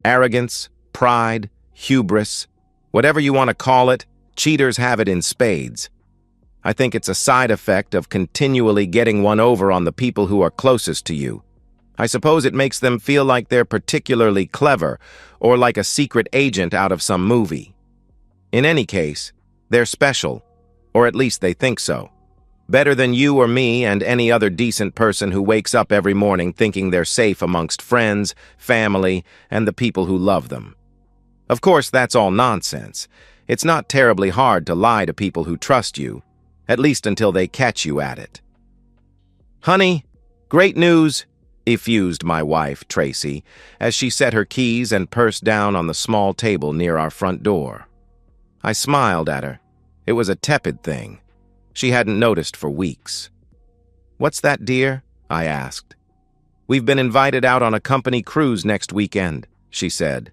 Arrogance, pride, hubris, whatever you want to call it, cheaters have it in spades. I think it's a side effect of continually getting one over on the people who are closest to you. I suppose it makes them feel like they're particularly clever or like a secret agent out of some movie. In any case, they're special, or at least they think so. Better than you or me and any other decent person who wakes up every morning thinking they're safe amongst friends, family, and the people who love them. Of course, that's all nonsense. It's not terribly hard to lie to people who trust you, at least until they catch you at it. "Honey, great news," effused my wife, Tracy, as she set her keys and purse down on the small table near our front door. I smiled at her. It was a tepid thing. She hadn't noticed for weeks. "What's that, dear?" I asked. "We've been invited out on a company cruise next weekend," she said.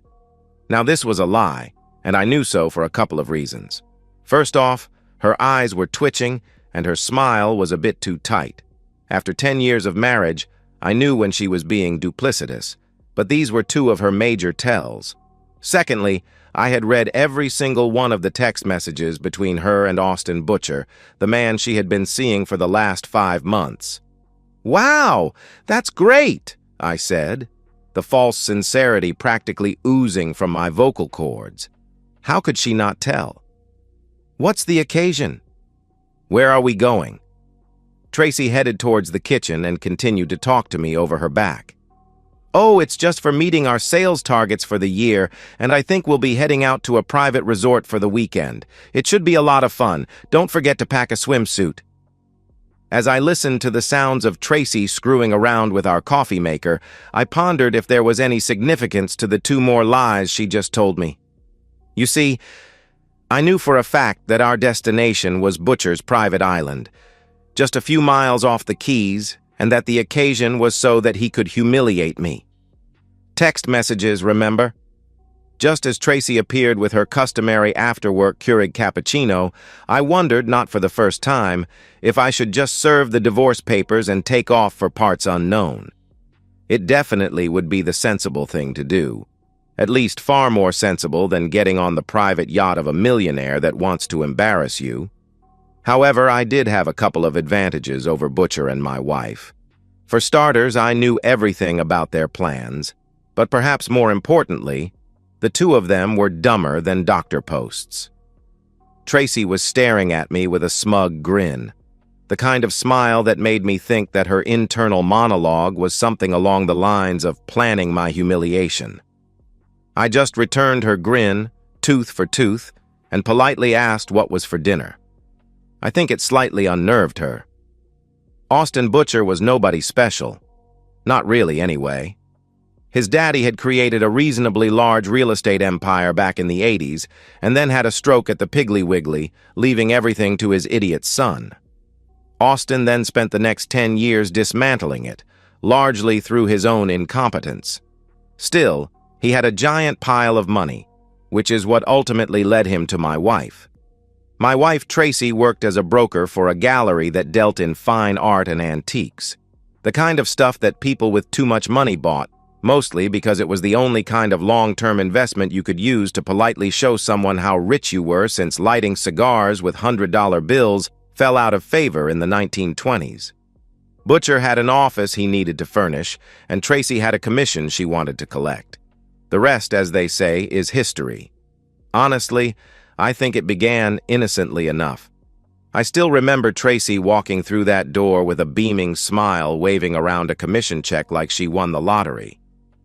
Now this was a lie, and I knew so for a couple of reasons. First off, her eyes were twitching, and her smile was a bit too tight. After 10 years of marriage, I knew when she was being duplicitous, but these were two of her major tells. Secondly, I had read every single one of the text messages between her and Austin Butcher, the man she had been seeing for the last 5 months. "Wow, that's great," I said, the false sincerity practically oozing from my vocal cords. How could she not tell? "What's the occasion?" "Where are we going?" Tracy headed towards the kitchen and continued to talk to me over her back. "Oh, it's just for meeting our sales targets for the year, and I think we'll be heading out to a private resort for the weekend. It should be a lot of fun. Don't forget to pack a swimsuit." As I listened to the sounds of Tracy screwing around with our coffee maker, I pondered if there was any significance to the 2 more lies she just told me. You see, I knew for a fact that our destination was Butcher's private island, just a few miles off the Keys, and that the occasion was so that he could humiliate me. Text messages, remember? Just as Tracy appeared with her customary after-work Keurig cappuccino, I wondered, not for the first time, if I should just serve the divorce papers and take off for parts unknown. It definitely would be the sensible thing to do. At least far more sensible than getting on the private yacht of a millionaire that wants to embarrass you. However, I did have a couple of advantages over Butcher and my wife. For starters, I knew everything about their plans, but perhaps more importantly, the 2 of them were dumber than doctor posts. Tracy was staring at me with a smug grin, the kind of smile that made me think that her internal monologue was something along the lines of planning my humiliation. I just returned her grin, tooth for tooth, and politely asked what was for dinner. I think it slightly unnerved her. Austin Butcher was nobody special. Not really, anyway. His daddy had created a reasonably large real estate empire back in the 80s, and then had a stroke at the Piggly Wiggly, leaving everything to his idiot son. Austin then spent the next 10 years dismantling it, largely through his own incompetence. Still, he had a giant pile of money, which is what ultimately led him to my wife. My wife, Tracy, worked as a broker for a gallery that dealt in fine art and antiques, the kind of stuff that people with too much money bought, mostly because it was the only kind of long-term investment you could use to politely show someone how rich you were, since lighting cigars with $100 bills fell out of favor in the 1920s. Butcher had an office he needed to furnish, and Tracy had a commission she wanted to collect. The rest, as they say, is history. Honestly, I think it began innocently enough. I still remember Tracy walking through that door with a beaming smile, waving around a commission check like she won the lottery.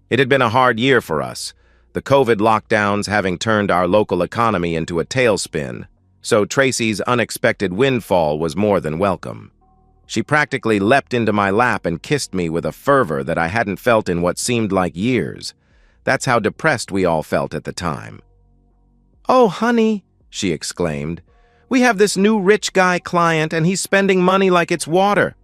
It had been a hard year for us, the COVID lockdowns having turned our local economy into a tailspin, so Tracy's unexpected windfall was more than welcome. She practically leapt into my lap and kissed me with a fervor that I hadn't felt in what seemed like years. That's how depressed we all felt at the time. "Oh, honey," she exclaimed, "we have this new rich guy client and he's spending money like it's water."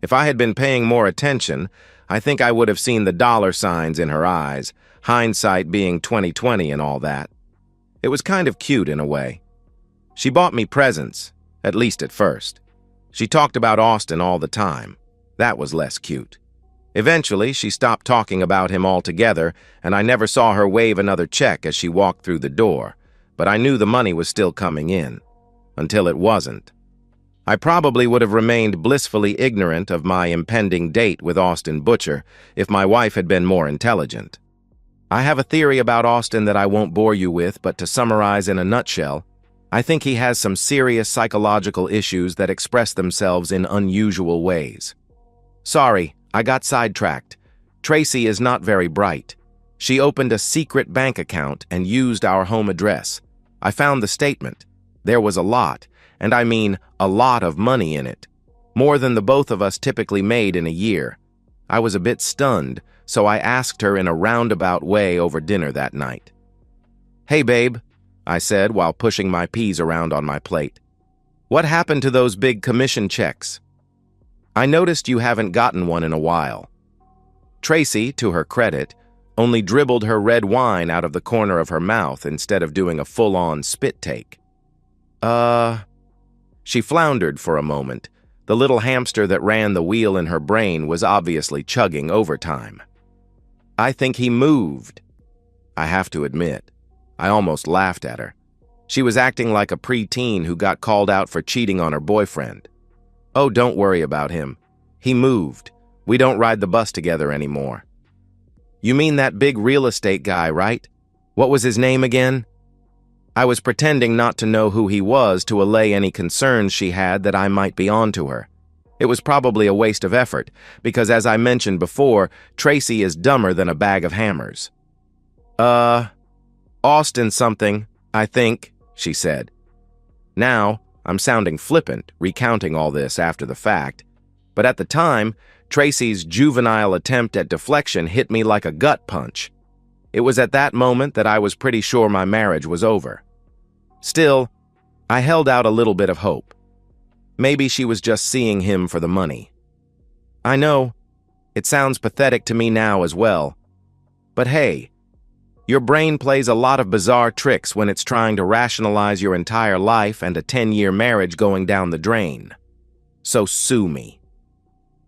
If I had been paying more attention, I think I would have seen the dollar signs in her eyes, hindsight being 20/20 and all that. It was kind of cute in a way. She bought me presents, at least at first. She talked about Austin all the time. That was less cute. Eventually, she stopped talking about him altogether, and I never saw her wave another check as she walked through the door, but I knew the money was still coming in. Until it wasn't. I probably would have remained blissfully ignorant of my impending date with Austin Butcher if my wife had been more intelligent. I have a theory about Austin that I won't bore you with, but to summarize in a nutshell, I think he has some serious psychological issues that express themselves in unusual ways. Sorry, I got sidetracked. Tracy is not very bright. She opened a secret bank account and used our home address. I found the statement. There was a lot, and I mean a lot of money in it. More than the both of us typically made in a year. I was a bit stunned, so I asked her in a roundabout way over dinner that night. "Hey, babe," I said while pushing my peas around on my plate. "What happened to those big commission checks? I noticed you haven't gotten one in a while." Tracy, to her credit, only dribbled her red wine out of the corner of her mouth instead of doing a full-on spit take. She floundered for a moment. The little hamster that ran the wheel in her brain was obviously chugging overtime. "I think he moved." I have to admit, I almost laughed at her. She was acting like a preteen who got called out for cheating on her boyfriend. "Oh, don't worry about him. He moved. We don't ride the bus together anymore." "You mean that big real estate guy, right? What was his name again?" I was pretending not to know who he was to allay any concerns she had that I might be onto her. It was probably a waste of effort, because as I mentioned before, Tracy is dumber than a bag of hammers. Austin something, I think," she said. Now, I'm sounding flippant, recounting all this after the fact, but at the time, Tracy's juvenile attempt at deflection hit me like a gut punch. It was at that moment that I was pretty sure my marriage was over. Still, I held out a little bit of hope. Maybe she was just seeing him for the money. I know, it sounds pathetic to me now as well, but hey, your brain plays a lot of bizarre tricks when it's trying to rationalize your entire life and a 10-year marriage going down the drain. So sue me.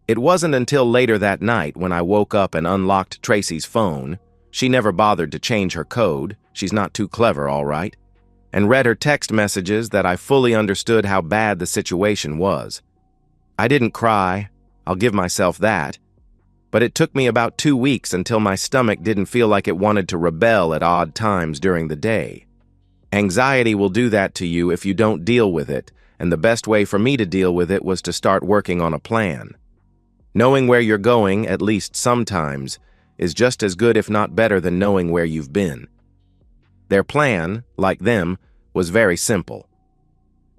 It wasn't until later that night when I woke up and unlocked Tracy's phone. She never bothered to change her code, she's not too clever, all right, and read her text messages that I fully understood how bad the situation was. I didn't cry, I'll give myself that, but it took me about 2 weeks until my stomach didn't feel like it wanted to rebel at odd times during the day. Anxiety will do that to you if you don't deal with it, and the best way for me to deal with it was to start working on a plan. Knowing where you're going, at least sometimes, is just as good if not better than knowing where you've been. Their plan, like them, was very simple.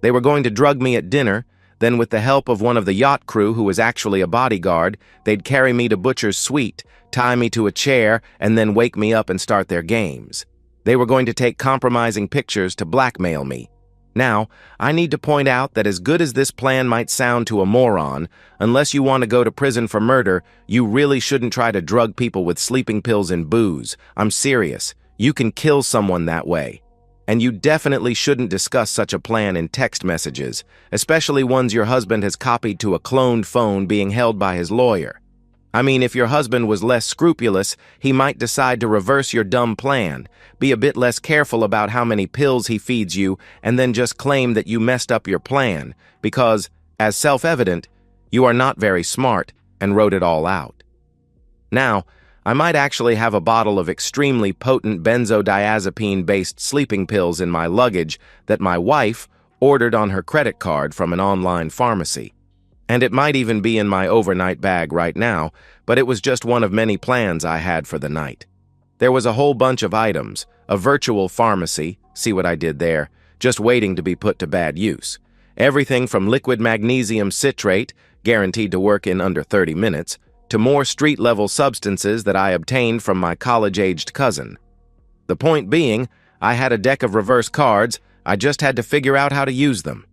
They were going to drug me at dinner, then with the help of one of the yacht crew who was actually a bodyguard, they'd carry me to Butcher's suite, tie me to a chair, and then wake me up and start their games. They were going to take compromising pictures to blackmail me. Now, I need to point out that as good as this plan might sound to a moron, unless you want to go to prison for murder, you really shouldn't try to drug people with sleeping pills and booze. I'm serious. You can kill someone that way. And you definitely shouldn't discuss such a plan in text messages, especially ones your husband has copied to a cloned phone being held by his lawyer. I mean, if your husband was less scrupulous, he might decide to reverse your dumb plan, be a bit less careful about how many pills he feeds you, and then just claim that you messed up your plan, because, as self-evident, you are not very smart and wrote it all out. Now, I might actually have a bottle of extremely potent benzodiazepine-based sleeping pills in my luggage that my wife ordered on her credit card from an online pharmacy. And it might even be in my overnight bag right now, but it was just one of many plans I had for the night. There was a whole bunch of items, a virtual pharmacy, see what I did there, just waiting to be put to bad use. Everything from liquid magnesium citrate, guaranteed to work in under 30 minutes, to more street-level substances that I obtained from my college-aged cousin. The point being, I had a deck of reverse cards, I just had to figure out how to use them.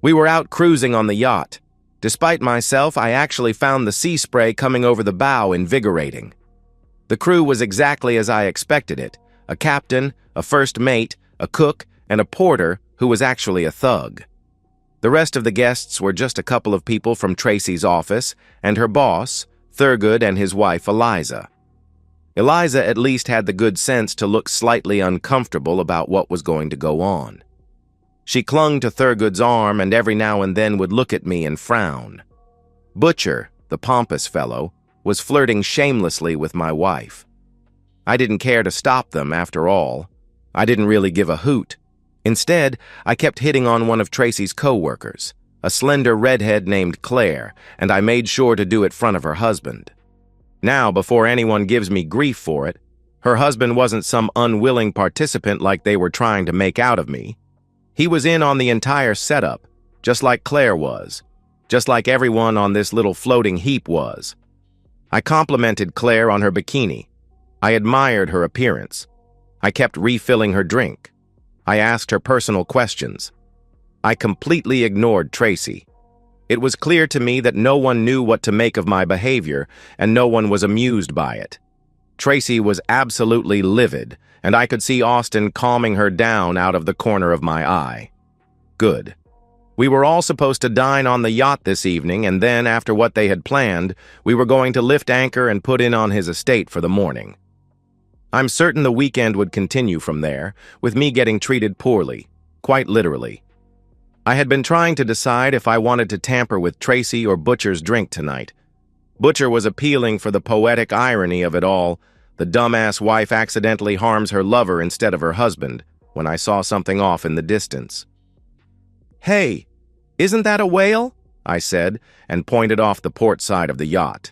We were out cruising on the yacht. Despite myself, I actually found the sea spray coming over the bow invigorating. The crew was exactly as I expected it, a captain, a first mate, a cook, and a porter who was actually a thug. The rest of the guests were just a couple of people from Tracy's office, and her boss, Thurgood and his wife Eliza. Eliza at least had the good sense to look slightly uncomfortable about what was going to go on. She clung to Thurgood's arm and every now and then would look at me and frown. Butcher, the pompous fellow, was flirting shamelessly with my wife. I didn't care to stop them, after all. I didn't really give a hoot. Instead, I kept hitting on one of Tracy's co-workers, a slender redhead named Claire, and I made sure to do it in front of her husband. Now, before anyone gives me grief for it, her husband wasn't some unwilling participant like they were trying to make out of me. He was in on the entire setup, just like Claire was, just like everyone on this little floating heap was. I complimented Claire on her bikini. I admired her appearance. I kept refilling her drink. I asked her personal questions. I completely ignored Tracy. It was clear to me that no one knew what to make of my behavior, and no one was amused by it. Tracy was absolutely livid, and I could see Austin calming her down out of the corner of my eye. Good. We were all supposed to dine on the yacht this evening, and then, after what they had planned, we were going to lift anchor and put in on his estate for the morning. I'm certain the weekend would continue from there, with me getting treated poorly, quite literally. I had been trying to decide if I wanted to tamper with Tracy or Butcher's drink tonight. Butcher was appealing for the poetic irony of it all. The dumbass wife accidentally harms her lover instead of her husband, when I saw something off in the distance. "Hey, isn't that a whale?" I said, and pointed off the port side of the yacht.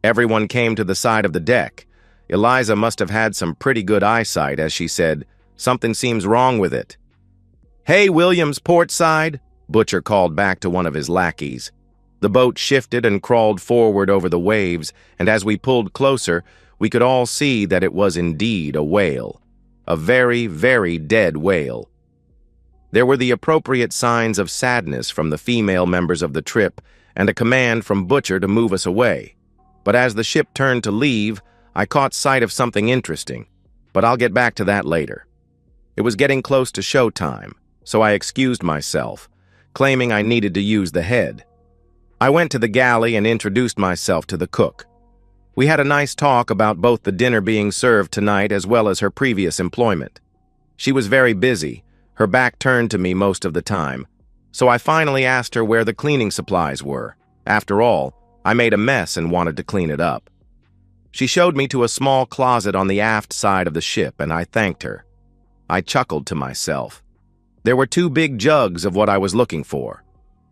Everyone came to the side of the deck. Eliza must have had some pretty good eyesight as she said, "Something seems wrong with it." "Hey, Williams, port side," Butcher called back to one of his lackeys. The boat shifted and crawled forward over the waves, and as we pulled closer, we could all see that it was indeed a whale. A very, very dead whale. There were the appropriate signs of sadness from the female members of the trip and a command from Butcher to move us away. But as the ship turned to leave, I caught sight of something interesting, but I'll get back to that later. It was getting close to showtime, so I excused myself, claiming I needed to use the head. I went to the galley and introduced myself to the cook. We had a nice talk about both the dinner being served tonight as well as her previous employment. She was very busy, her back turned to me most of the time, so I finally asked her where the cleaning supplies were. After all, I made a mess and wanted to clean it up. She showed me to a small closet on the aft side of the ship, and I thanked her. I chuckled to myself. There were 2 big jugs of what I was looking for.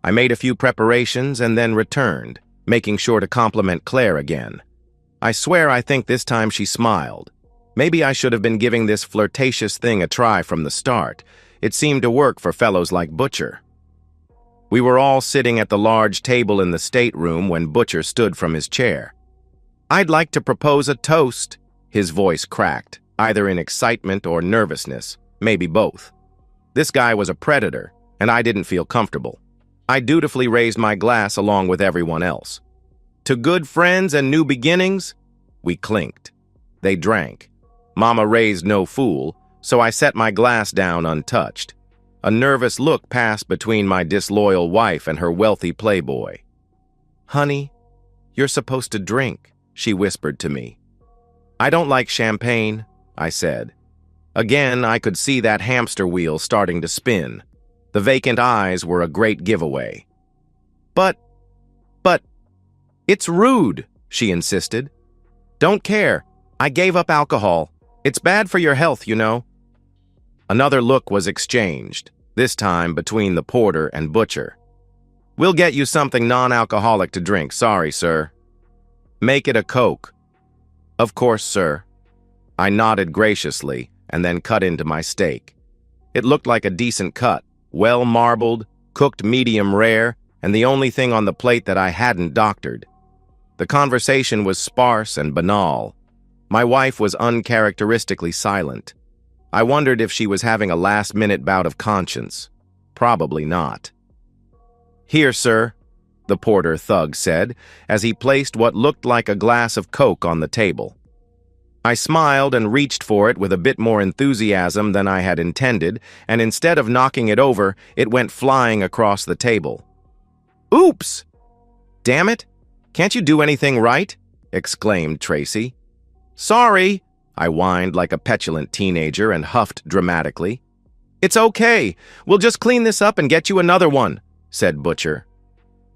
I made a few preparations and then returned, making sure to compliment Claire again. I swear I think this time she smiled. Maybe I should have been giving this flirtatious thing a try from the start. It seemed to work for fellows like Butcher. We were all sitting at the large table in the stateroom when Butcher stood from his chair. "I'd like to propose a toast," his voice cracked, either in excitement or nervousness, maybe both. This guy was a predator, and I didn't feel comfortable. I dutifully raised my glass along with everyone else. "To good friends and new beginnings?" We clinked. They drank. Mama raised no fool, so I set my glass down untouched. A nervous look passed between my disloyal wife and her wealthy playboy. "Honey, you're supposed to drink," she whispered to me. "I don't like champagne," I said. Again, I could see that hamster wheel starting to spin. The vacant eyes were a great giveaway. But, it's rude," she insisted. "Don't care. I gave up alcohol. It's bad for your health, you know." Another look was exchanged, this time between the porter and Butcher. "We'll get you something non-alcoholic to drink, sorry, sir." "Make it a Coke." "Of course, sir." I nodded graciously and then cut into my steak. It looked like a decent cut, well marbled, cooked medium rare, and the only thing on the plate that I hadn't doctored. The conversation was sparse and banal. My wife was uncharacteristically silent. I wondered if she was having a last-minute bout of conscience. Probably not. "Here, sir," the porter thug said, as he placed what looked like a glass of Coke on the table. I smiled and reached for it with a bit more enthusiasm than I had intended, and instead of knocking it over, it went flying across the table. "Oops! Damn it! Can't you do anything right?" exclaimed Tracy. "Sorry," I whined like a petulant teenager and huffed dramatically. "It's okay. We'll just clean this up and get you another one," said Butcher.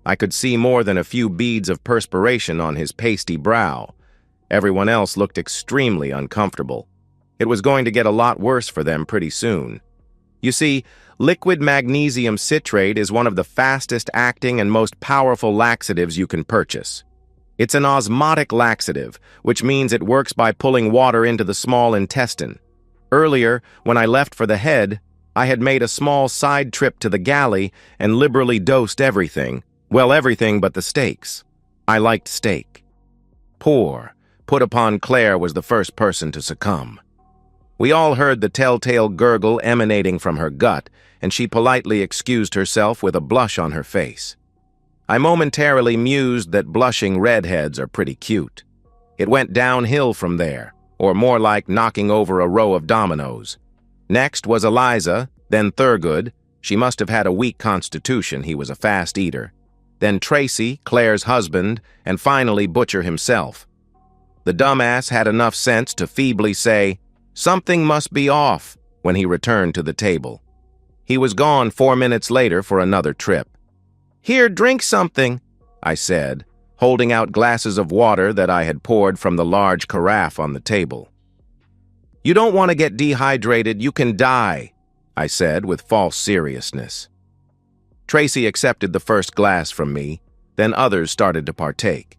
I could see more than a few beads of perspiration on his pasty brow. Everyone else looked extremely uncomfortable. It was going to get a lot worse for them pretty soon. You see, liquid magnesium citrate is one of the fastest-acting and most powerful laxatives you can purchase. It's an osmotic laxative, which means it works by pulling water into the small intestine. Earlier, when I left for the head, I had made a small side trip to the galley and liberally dosed everything. Well, everything but the steaks. I liked steak. Poor, put upon Claire was the first person to succumb. We all heard the telltale gurgle emanating from her gut, and she politely excused herself with a blush on her face. I momentarily mused that blushing redheads are pretty cute. It went downhill from there, or more like knocking over a row of dominoes. Next was Eliza, then Thurgood. She must have had a weak constitution, he was a fast eater. Then Tracy, Claire's husband, and finally Butcher himself. The dumbass had enough sense to feebly say, "Something must be off," when he returned to the table. He was gone 4 minutes later for another trip. "Here, drink something," I said, holding out glasses of water that I had poured from the large carafe on the table. "You don't want to get dehydrated, you can die," I said with false seriousness. Tracy accepted the first glass from me, then others started to partake.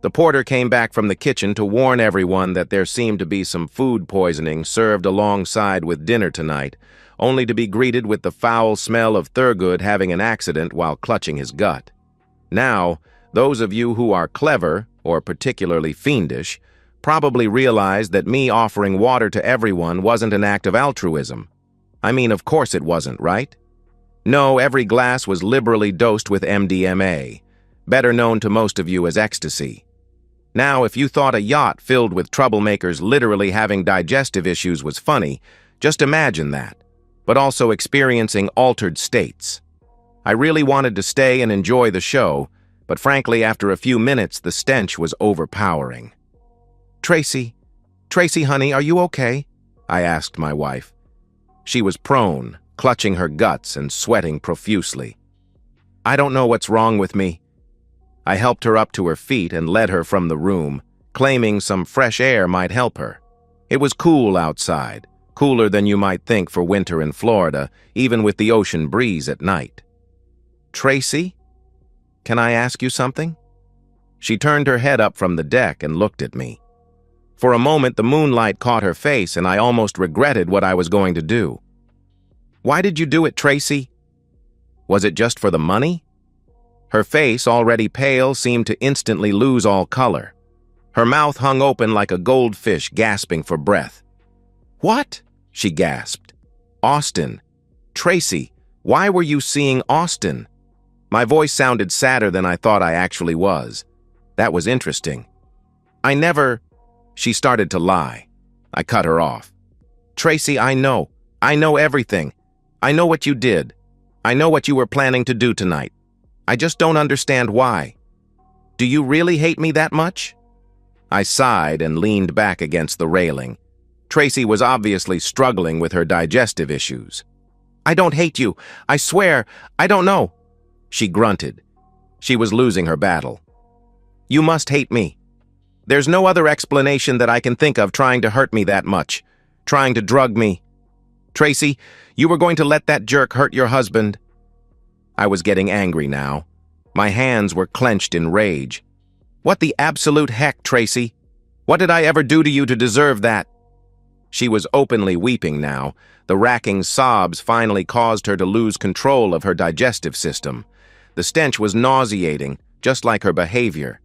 The porter came back from the kitchen to warn everyone that there seemed to be some food poisoning served alongside with dinner tonight, only to be greeted with the foul smell of Thurgood having an accident while clutching his gut. Now, those of you who are clever, or particularly fiendish, probably realize that me offering water to everyone wasn't an act of altruism. I mean, of course it wasn't, right? No, every glass was liberally dosed with MDMA, better known to most of you as ecstasy. Now, if you thought a yacht filled with troublemakers literally having digestive issues was funny, just imagine that, but also experiencing altered states. I really wanted to stay and enjoy the show, but frankly, after a few minutes, the stench was overpowering. Tracy, honey, are you okay?" I asked my wife. She was prone, clutching her guts and sweating profusely. "I don't know what's wrong with me." I helped her up to her feet and led her from the room, claiming some fresh air might help her. It was cool outside, cooler than you might think for winter in Florida, even with the ocean breeze at night. "Tracy, can I ask you something?" She turned her head up from the deck and looked at me. For a moment, the moonlight caught her face, and I almost regretted what I was going to do. "Why did you do it, Tracy? Was it just for the money?" Her face, already pale, seemed to instantly lose all color. Her mouth hung open like a goldfish gasping for breath. "What?" she gasped. "Austin. Tracy, why were you seeing Austin?" My voice sounded sadder than I thought I actually was. That was interesting. "I never—" She started to lie. I cut her off. "Tracy, I know. I know everything. I know what you did. I know what you were planning to do tonight. I just don't understand why. Do you really hate me that much?" I sighed and leaned back against the railing. Tracy was obviously struggling with her digestive issues. "I don't hate you. I swear, I don't know." She grunted. She was losing her battle. "You must hate me. There's no other explanation that I can think of trying to hurt me that much, trying to drug me. Tracy, you were going to let that jerk hurt your husband." I was getting angry now. My hands were clenched in rage. "What the absolute heck, Tracy? What did I ever do to you to deserve that?" She was openly weeping now. The racking sobs finally caused her to lose control of her digestive system. The stench was nauseating, just like her behavior.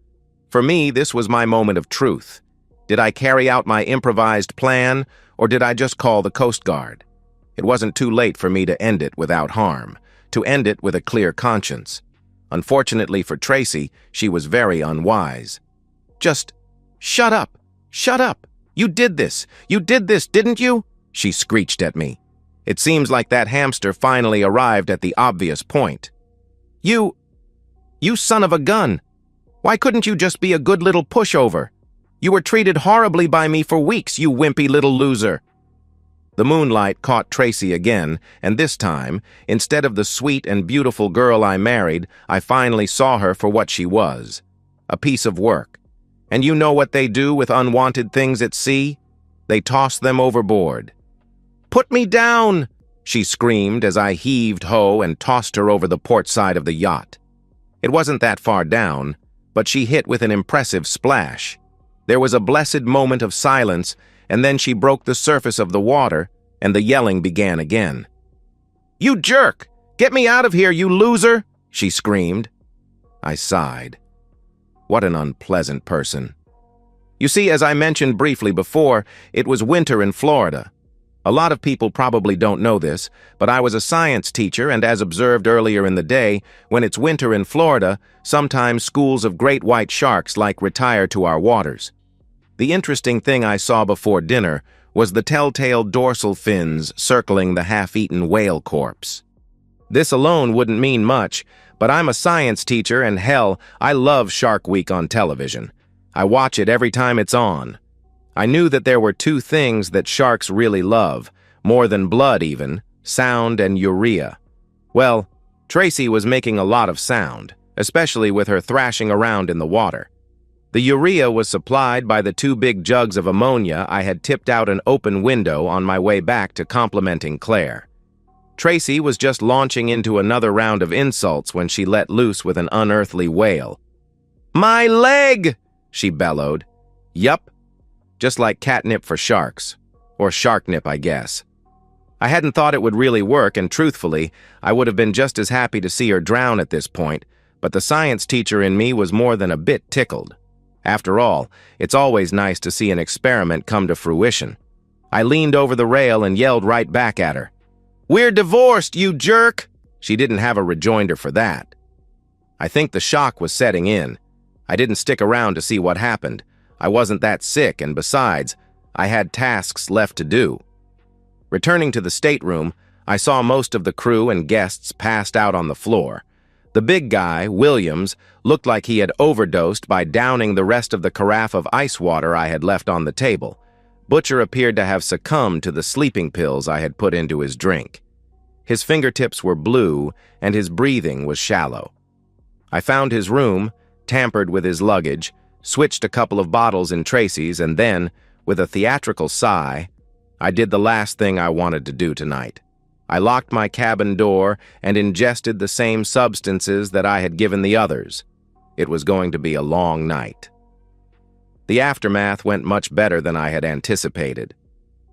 For me, this was my moment of truth. Did I carry out my improvised plan, or did I just call the Coast Guard? It wasn't too late for me to end it without harm, to end it with a clear conscience. Unfortunately for Tracy, she was very unwise. "Just shut up! Shut up! You did this! You did this, didn't you?" she screeched at me. It seems like that hamster finally arrived at the obvious point. You son of a gun! Why couldn't you just be a good little pushover? You were treated horribly by me for weeks, you wimpy little loser." The moonlight caught Tracy again, and this time, instead of the sweet and beautiful girl I married, I finally saw her for what she was, a piece of work. And you know what they do with unwanted things at sea? They toss them overboard. "Put me down!" she screamed as I heaved ho and tossed her over the port side of the yacht. It wasn't that far down, but she hit with an impressive splash. There was a blessed moment of silence, and then she broke the surface of the water, and the yelling began again. "You jerk! Get me out of here, you loser!" she screamed. I sighed. What an unpleasant person. You see, as I mentioned briefly before, it was winter in Florida. A lot of people probably don't know this, but I was a science teacher, and as observed earlier in the day, when it's winter in Florida, sometimes schools of great white sharks retire to our waters. The interesting thing I saw before dinner was the telltale dorsal fins circling the half-eaten whale corpse. This alone wouldn't mean much, but I'm a science teacher, and hell, I love Shark Week on television. I watch it every time it's on. I knew that there were two things that sharks really love, more than blood even, sound and urea. Well, Tracy was making a lot of sound, especially with her thrashing around in the water. The urea was supplied by the 2 big jugs of ammonia I had tipped out an open window on my way back to complimenting Claire. Tracy was just launching into another round of insults when she let loose with an unearthly wail. "My leg!" she bellowed. Yup, just like catnip for sharks. Or sharknip, I guess. I hadn't thought it would really work, and truthfully, I would have been just as happy to see her drown at this point, but the science teacher in me was more than a bit tickled. After all, it's always nice to see an experiment come to fruition. I leaned over the rail and yelled right back at her. "We're divorced, you jerk!" She didn't have a rejoinder for that. I think the shock was setting in. I didn't stick around to see what happened. I wasn't that sick, and besides, I had tasks left to do. Returning to the stateroom, I saw most of the crew and guests passed out on the floor. The big guy, Williams, looked like he had overdosed by downing the rest of the carafe of ice water I had left on the table. Butcher appeared to have succumbed to the sleeping pills I had put into his drink. His fingertips were blue, and his breathing was shallow. I found his room, tampered with his luggage, switched a couple of bottles in Tracy's, and then, with a theatrical sigh, I did the last thing I wanted to do tonight. I locked my cabin door and ingested the same substances that I had given the others. It was going to be a long night. The aftermath went much better than I had anticipated.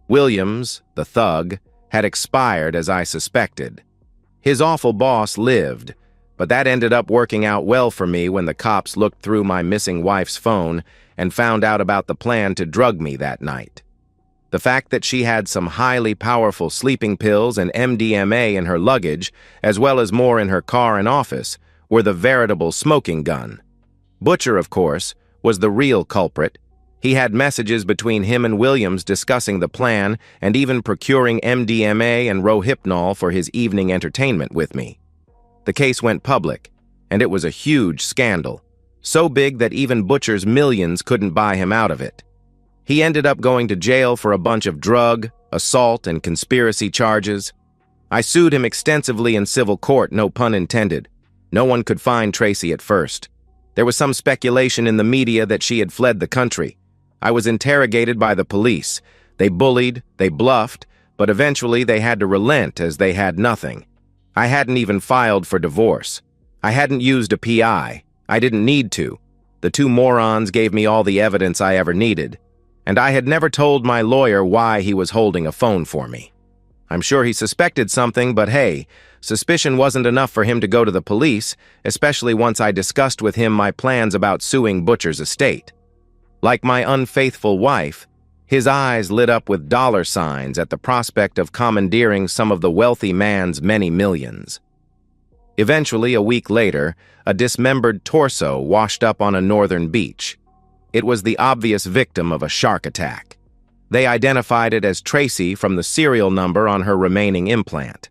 Williams, the thug, had expired as I suspected. His awful boss lived, but that ended up working out well for me when the cops looked through my missing wife's phone and found out about the plan to drug me that night. The fact that she had some highly powerful sleeping pills and MDMA in her luggage, as well as more in her car and office, were the veritable smoking gun. Butcher, of course, was the real culprit. He had messages between him and Williams discussing the plan and even procuring MDMA and Rohypnol for his evening entertainment with me. The case went public, and it was a huge scandal, so big that even Butcher's millions couldn't buy him out of it. He ended up going to jail for a bunch of drug, assault, and conspiracy charges. I sued him extensively in civil court, no pun intended. No one could find Tracy at first. There was some speculation in the media that she had fled the country. I was interrogated by the police. They bullied, they bluffed, but eventually they had to relent as they had nothing. I hadn't even filed for divorce. I hadn't used a PI. I didn't need to. The 2 morons gave me all the evidence I ever needed. And I had never told my lawyer why he was holding a phone for me. I'm sure he suspected something, but hey, suspicion wasn't enough for him to go to the police, especially once I discussed with him my plans about suing Butcher's estate. Like my unfaithful wife, his eyes lit up with dollar signs at the prospect of commandeering some of the wealthy man's many millions. Eventually, a week later, a dismembered torso washed up on a northern beach. It was the obvious victim of a shark attack. They identified it as Tracy from the serial number on her remaining implant.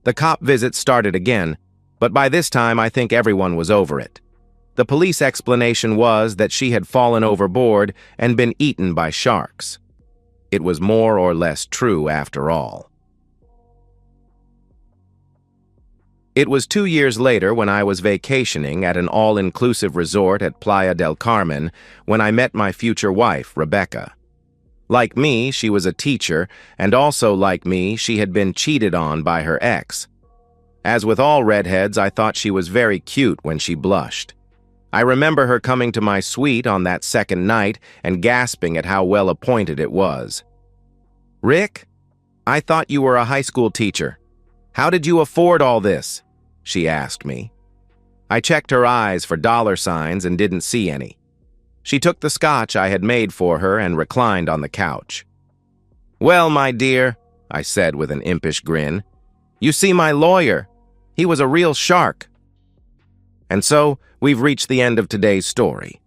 The cop visits started again, but by this time I think everyone was over it. The police explanation was that she had fallen overboard and been eaten by sharks. It was more or less true after all. It was 2 years later when I was vacationing at an all-inclusive resort at Playa del Carmen when I met my future wife, Rebecca. Like me, she was a teacher, and also like me, she had been cheated on by her ex. As with all redheads, I thought she was very cute when she blushed. I remember her coming to my suite on that second night and gasping at how well appointed it was. "Rick, I thought you were a high school teacher. How did you afford all this?" she asked me. I checked her eyes for dollar signs and didn't see any. She took the scotch I had made for her and reclined on the couch. "Well, my dear," I said with an impish grin, "you see my lawyer. He was a real shark." And so, we've reached the end of today's story.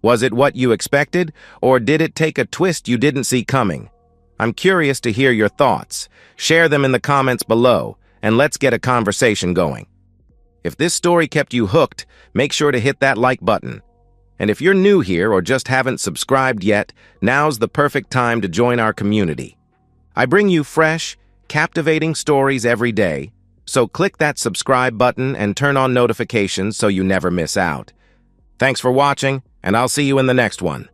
Was it what you expected, or did it take a twist you didn't see coming? I'm curious to hear your thoughts. Share them in the comments below, and let's get a conversation going. If this story kept you hooked, make sure to hit that like button. And if you're new here or just haven't subscribed yet, now's the perfect time to join our community. I bring you fresh, captivating stories every day, so click that subscribe button and turn on notifications so you never miss out. Thanks for watching, and I'll see you in the next one.